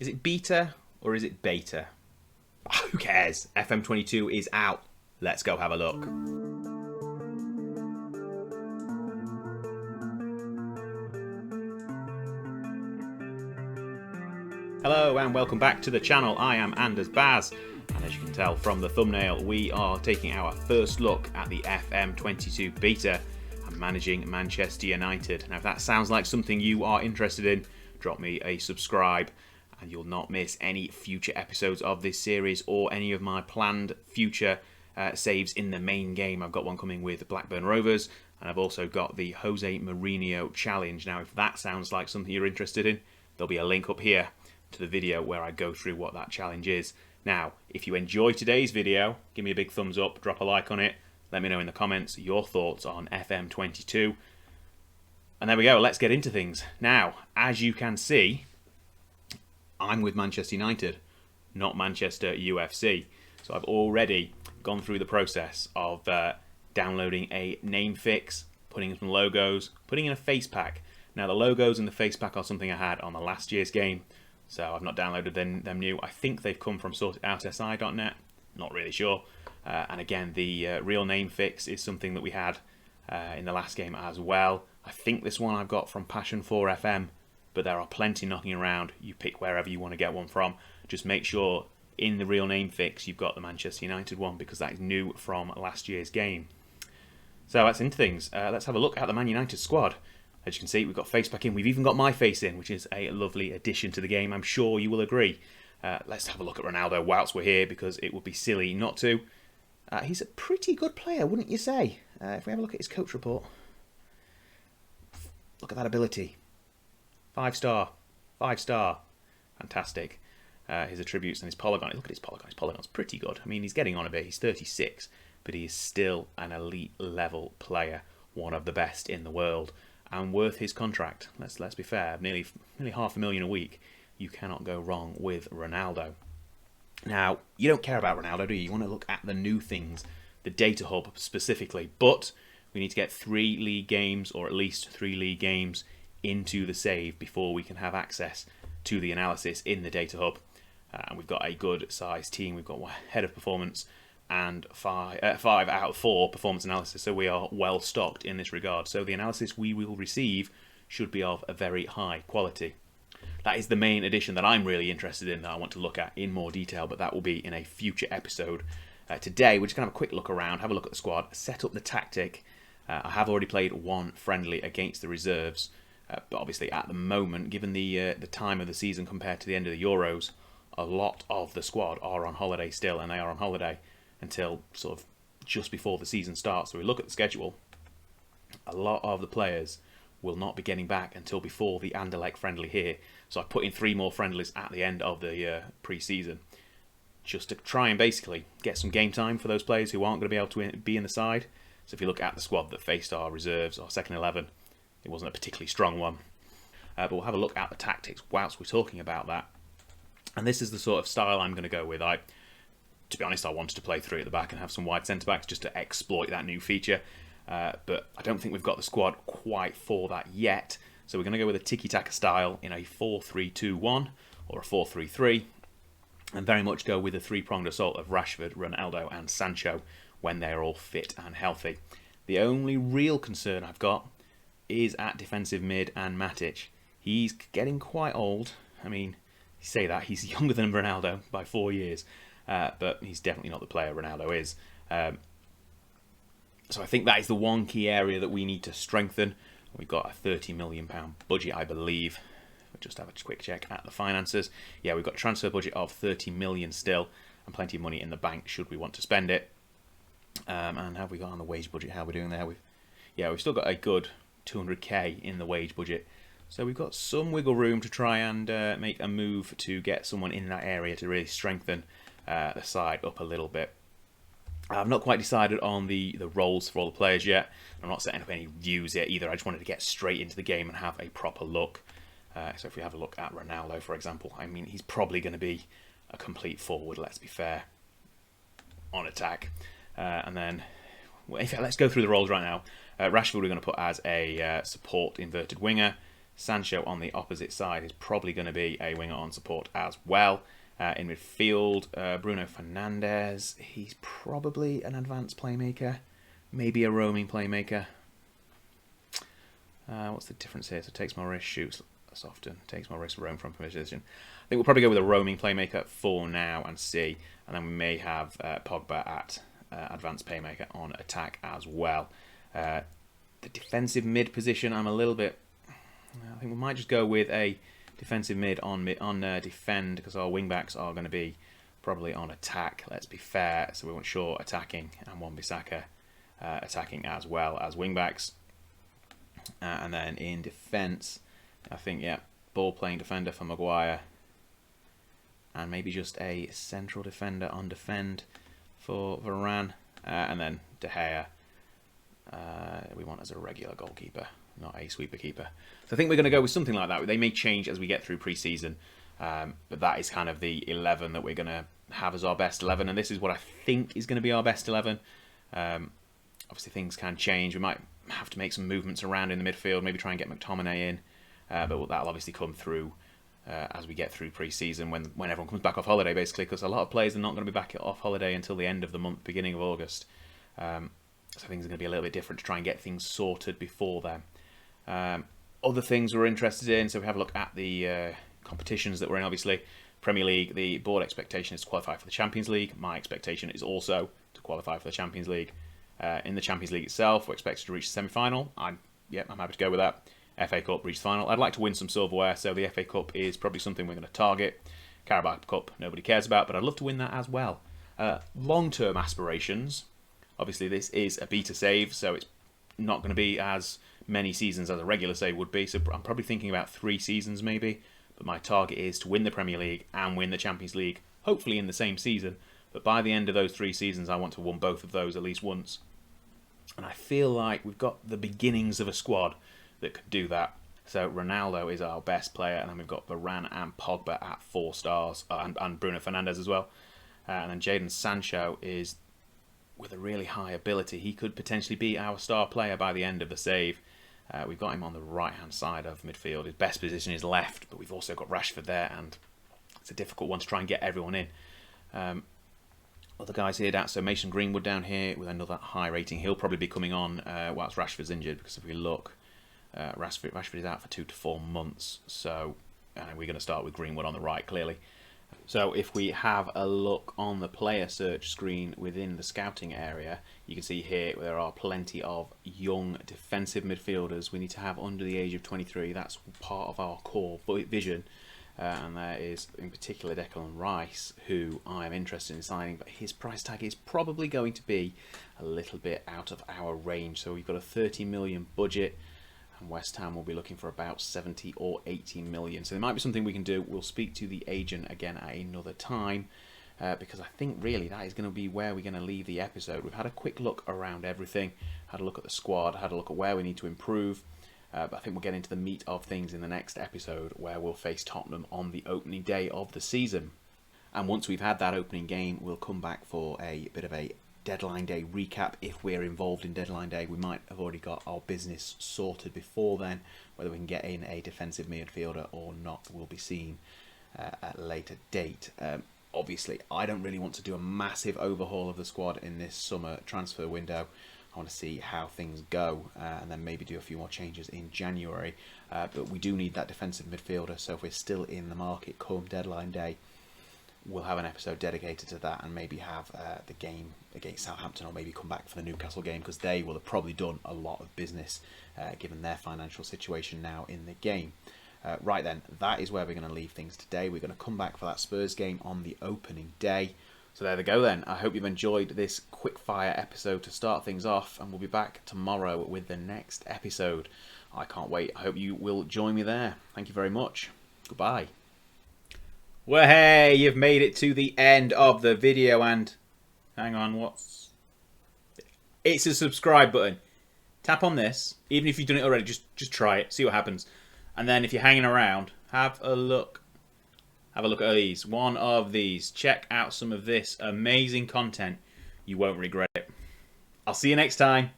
Is it beta or is it beta? Who cares? FM22 is out. Let's go have a look. Hello and welcome back to the channel. I am Anderzbaz, and as you can tell from the thumbnail, we are taking our first look at the FM22 Beta and managing Manchester United. Now if that sounds like something you are interested in, drop me a subscribe and you'll not miss any future episodes of this series or any of my planned future saves in the main game. I've got one coming with Blackburn Rovers, and I've also got the Jose Mourinho challenge. Now if that sounds like something you're interested in, there'll be a link up here to the video where I go through what that challenge is. Now, if you enjoy today's video, give me a big thumbs up, drop a like on it, let me know in the comments your thoughts on FM22. And there we go, let's get into things. Now, as you can see, I'm with Manchester United, not Manchester UFC. So I've already gone through the process of downloading a name fix, putting in some logos, putting in a face pack. Now the logos and the face pack are something I had on the last year's game, so I've not downloaded them new. I think they've come from sortedoutssi.net, not really sure. And again, the real name fix is something that we had in the last game as well. I think this one I've got from Passion4 FM, but there are plenty knocking around. You pick wherever you want to get one from. Just make sure in the real name fix you've got the Manchester United one, because that is new from last year's game. So that's into things. Let's have a look at the Man United squad. As you can see, we've got face back in. We've even got my face in, which is a lovely addition to the game. I'm sure you will agree. Let's have a look at Ronaldo whilst we're here, because it would be silly not to. He's a pretty good player, wouldn't you say? If we have a look at his coach report. Look at that ability. 5-star. 5-star. Fantastic. His attributes and his polygon. Look at his polygon. His polygon's pretty good. I mean, he's getting on a bit. He's 36, but he is still an elite level player. One of the best in the world. And worth his contract. Let's be fair. Nearly $500,000 a week. You cannot go wrong with Ronaldo. Now, you don't care about Ronaldo, do you? You want to look at the new things, the data hub specifically. But we need to get 3 league games, or at least 3 league games, into the save before we can have access to the analysis in the data hub. And we've got a good sized team. We've got head of performance and 5 out of 4 performance analysis, so we are well stocked in this regard. So the analysis we will receive should be of a very high quality. That is the main addition that I'm really interested in, that I want to look at in more detail, but that will be in a future episode. Today we're just going to have a quick look around, have a look at the squad, set up the tactic. I have already played one friendly against the reserves, but obviously at the moment, given the time of the season compared to the end of the Euros, a lot of the squad are on holiday still, and they are on holiday until sort of just before the season starts. So we look at the schedule. A lot of the players will not be getting back until before the Anderlecht friendly here. So I put in 3 more friendlies at the end of the pre-season, just to try and basically get some game time for those players who aren't going to be able to be in the side. So if you look at the squad that faced our reserves, our second 11, it wasn't a particularly strong one. But we'll have a look at the tactics whilst we're talking about that. And this is the sort of style I'm going to go with. To be honest, I wanted to play 3 at the back and have some wide centre-backs just to exploit that new feature. But I don't think we've got the squad quite for that yet. So we're going to go with a tiki-taka style in a 4-3-2-1 or a 4-3-3. And very much go with a 3-pronged assault of Rashford, Ronaldo and Sancho when they're all fit and healthy. The only real concern I've got is at defensive mid and Matic. He's getting quite old. I mean, you say that, he's younger than Ronaldo by 4 years. But he's definitely not the player Ronaldo is. So I think that is the one key area that we need to strengthen. We've got a £30 million budget, I believe. We'll just have a quick check at the finances. Yeah, we've got a transfer budget of 30 million still, and plenty of money in the bank should we want to spend it. And have we got on the wage budget? How are we doing there? We've still got a good 200k in the wage budget. So we've got some wiggle room to try and make a move to get someone in that area to really strengthen the side up a little bit. I've not quite decided on the roles for all the players yet. I'm not setting up any views yet either. I just wanted to get straight into the game and have a proper look. So if we have a look at Ronaldo, for example, I mean, he's probably going to be a complete forward, let's be fair, on attack. And then, well, in fact, let's go through the roles right now. Rashford we're going to put as a support inverted winger. Sancho on the opposite side is probably going to be a winger on support as well. In midfield, Bruno Fernandes, he's probably an advanced playmaker, maybe a roaming playmaker. What's the difference here? So takes more risk, shoots less often, takes more risk, roam from position. I think we'll probably go with a roaming playmaker for now and see, and then we may have Pogba at advanced playmaker on attack as well. The defensive mid position, I'm a little bit... I think we might just go with a defensive mid on defend, because our wing-backs are going to be probably on attack, let's be fair. So we want Shaw attacking and Wan-Bissaka attacking as well as wing-backs. And then in defence, I think, yeah, ball-playing defender for Maguire. And maybe just a central defender on defend for Varane. And then De Gea, we want as a regular goalkeeper, not a sweeper keeper. So I think we're going to go with something like that. They may change as we get through pre-season, but that is kind of the 11 that we're going to have as our best 11, and this is what I think is going to be our best 11. Obviously things can change. We might have to make some movements around in the midfield, maybe try and get McTominay in, but that'll obviously come through as we get through pre-season, when everyone comes back off holiday, basically, because a lot of players are not going to be back off holiday until the end of the month, beginning of August. So things are going to be a little bit different to try and get things sorted before then. Other things we're interested in, so we have a look at the competitions that we're in, obviously. Premier League, the board expectation is to qualify for the Champions League. My expectation is also to qualify for the Champions League. In the Champions League itself, we're expected to reach the semi-final. I'm happy to go with that. FA Cup, reach the final. I'd like to win some silverware, so the FA Cup is probably something we're going to target. Carabao Cup, nobody cares about, but I'd love to win that as well. Long-term aspirations, obviously this is a beta save, so it's not going to be as many seasons as a regular save would be, so I'm probably thinking about 3 seasons maybe, but my target is to win the Premier League and win the Champions League, hopefully in the same season, but by the end of those 3 seasons I want to win both of those at least once. And I feel like we've got the beginnings of a squad that could do that. So Ronaldo is our best player, and then we've got Varane and Pogba at 4 stars, and Bruno Fernandes as well. And then Jadon Sancho is, with a really high ability, he could potentially be our star player by the end of the save. We've got him on the right-hand side of midfield. His best position is left, but we've also got Rashford there, and it's a difficult one to try and get everyone in. Other guys here, so Mason Greenwood down here with another high rating. He'll probably be coming on whilst Rashford's injured, because if we look, Rashford is out for 2 to 4 months, so we're going to start with Greenwood on the right, clearly. So if we have a look on the player search screen within the scouting area, you can see here there are plenty of young defensive midfielders we need to have under the age of 23. That's part of our core vision. And there is in particular Declan Rice, who I am interested in signing, but his price tag is probably going to be a little bit out of our range. So we've got a 30 million budget, and West Ham will be looking for about 70 or 80 million. So there might be something we can do. We'll speak to the agent again at another time, because I think really that is going to be where we're going to leave the episode. We've had a quick look around everything, had a look at the squad, had a look at where we need to improve. But I think we'll get into the meat of things in the next episode, where we'll face Tottenham on the opening day of the season. And once we've had that opening game, we'll come back for a bit of a deadline day recap. If we're involved in deadline day, we might have already got our business sorted before then. Whether we can get in a defensive midfielder or not will be seen at a later date. Obviously, I don't really want to do a massive overhaul of the squad in this summer transfer window. I want to see how things go, and then maybe do a few more changes in January. But we do need that defensive midfielder, so if we're still in the market come deadline day, we'll have an episode dedicated to that, and maybe have the game against Southampton, or maybe come back for the Newcastle game, because they will have probably done a lot of business given their financial situation now in the game. Right then, that is where we're going to leave things today. We're going to come back for that Spurs game on the opening day. So there we go then. I hope you've enjoyed this quick-fire episode to start things off, and we'll be back tomorrow with the next episode. I can't wait. I hope you will join me there. Thank you very much. Goodbye. Well, hey, you've made it to the end of the video, and hang on, it's a subscribe button. Tap on this. Even if you've done it already, just try it, see what happens. And then if you're hanging around, have a look at these. One of these. Check out some of this amazing content. You won't regret it. I'll see you next time.